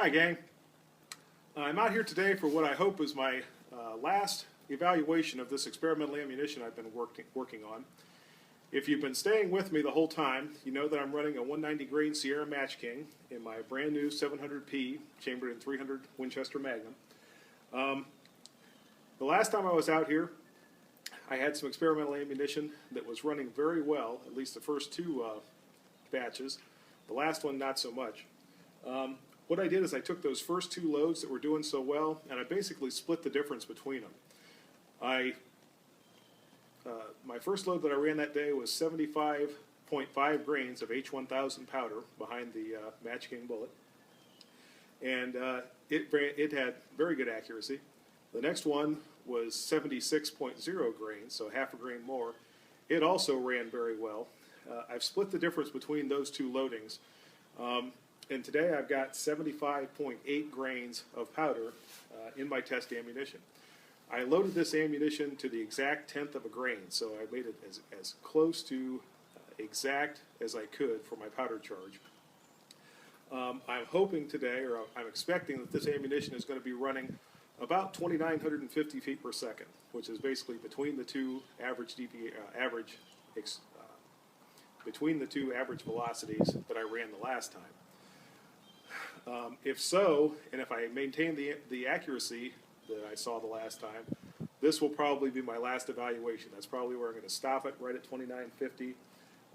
Hi gang, I'm out here today for what I hope is my last evaluation of this experimental ammunition I've been working on. If you've been staying with me the whole time, you know that I'm running a 190 grain Sierra Match King in my brand new 700P chambered in .300 Winchester Magnum. The last time I was out here, I had some experimental ammunition that was running very well, at least the first two batches. The last one, not so much. What I did is I took those first two loads that were doing so well, and I basically split the difference between them. My first load that I ran that day was 75.5 grains of H1000 powder behind the Match King bullet, and it had very good accuracy. The next one was 76.0 grains, so half a grain more. It also ran very well. I've split the difference between those two loadings. And today I've got 75.8 grains of powder in my test ammunition. I loaded this ammunition to the exact tenth of a grain, so I made it as close to exact as I could for my powder charge. I'm hoping today, or I'm expecting that this ammunition is going to be running about 2,950 feet per second, which is basically between the two average between the two average velocities that I ran the last time. If so, and if I maintain the accuracy that I saw the last time, this will probably be my last evaluation. That's probably where I'm going to stop it, right at 2950,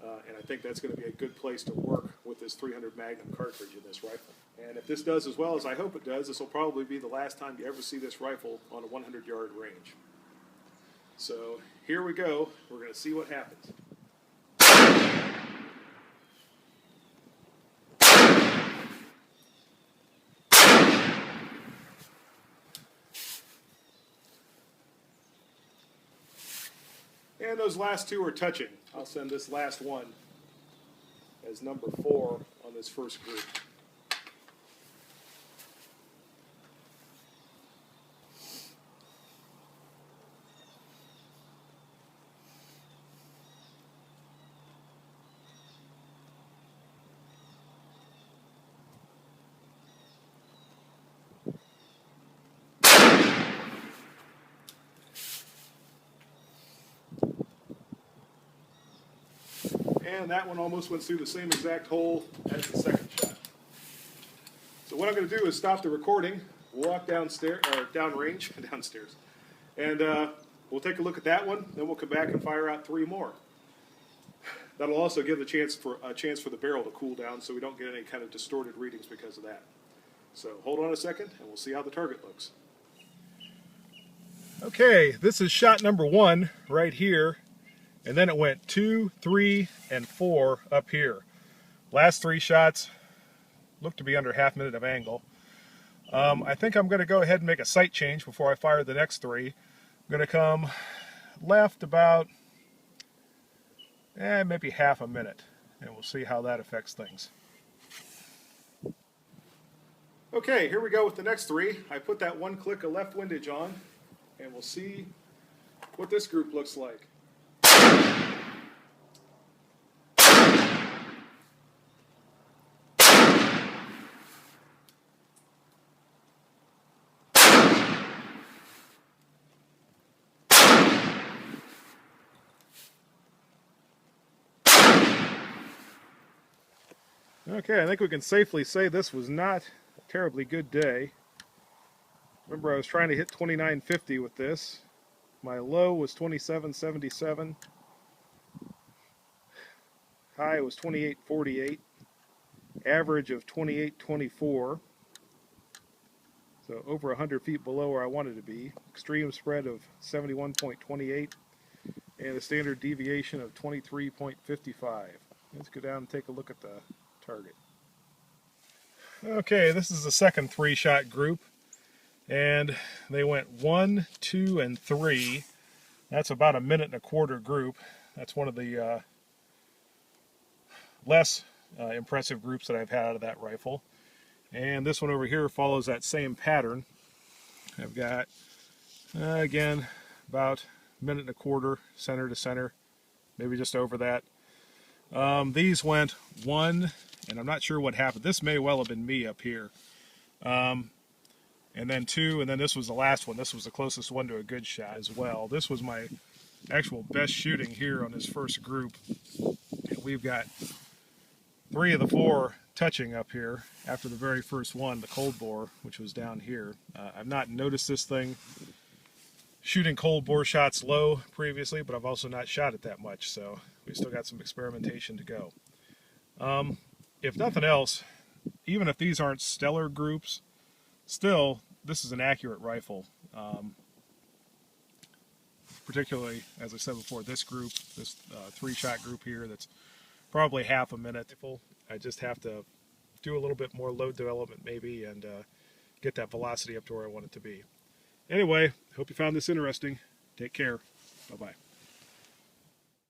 and I think that's going to be a good place to work with this .300 Magnum cartridge in this rifle. And if this does as well as I hope it does, this will probably be the last time you ever see this rifle on a 100-yard range. So here we go. We're going to see what happens. And those last two are touching. I'll send this last one as number 4 on this first group. And that one almost went through the same exact hole as the second shot. So what I'm going to do is stop the recording, walk downstairs, or downrange, downstairs, and we'll take a look at that one. Then we'll come back and fire out 3 more. That'll also give a chance for the barrel to cool down, so we don't get any kind of distorted readings because of that. So hold on a second, and we'll see how the target looks. Okay, this is shot number 1 right here. And then it went 2, 3, and 4 up here. Last 3 shots look to be under half minute of angle. I think I'm going to go ahead and make a sight change before I fire the next 3. I'm going to come left about maybe half a minute, and we'll see how that affects things. Okay, here we go with the next 3. I put that 1 click of left windage on, and we'll see what this group looks like. Okay, I think we can safely say this was not a terribly good day. Remember, I was trying to hit 2950 with this. My low was 2777. High was 2848. Average of 2824. So over 100 feet below where I wanted to be. Extreme spread of 71.28. And a standard deviation of 23.55. Let's go down and take a look at the target. Okay, this is the second 3-shot group, and they went 1, 2, and 3. That's about a 1.25 minute group. That's one of the less impressive groups that I've had out of that rifle. And this one over here follows that same pattern. I've got again about a 1.25 minutes center to center, maybe just over that. These went 1, and I'm not sure what happened. This may well have been me up here. And then 2, and then this was the last one. This was the closest one to a good shot as well. This was my actual best shooting here on this first group. And we've got 3 of the 4 touching up here after the very first one, the cold bore, which was down here. I've not noticed this thing shooting cold bore shots low previously, but I've also not shot it that much, so we still got some experimentation to go. If nothing else, even if these aren't stellar groups, still, this is an accurate rifle. Particularly, as I said before, this group, this 3-shot group here, that's probably half a minute. I just have to do a little bit more load development maybe and get that velocity up to where I want it to be. Anyway, hope you found this interesting. Take care. Bye-bye.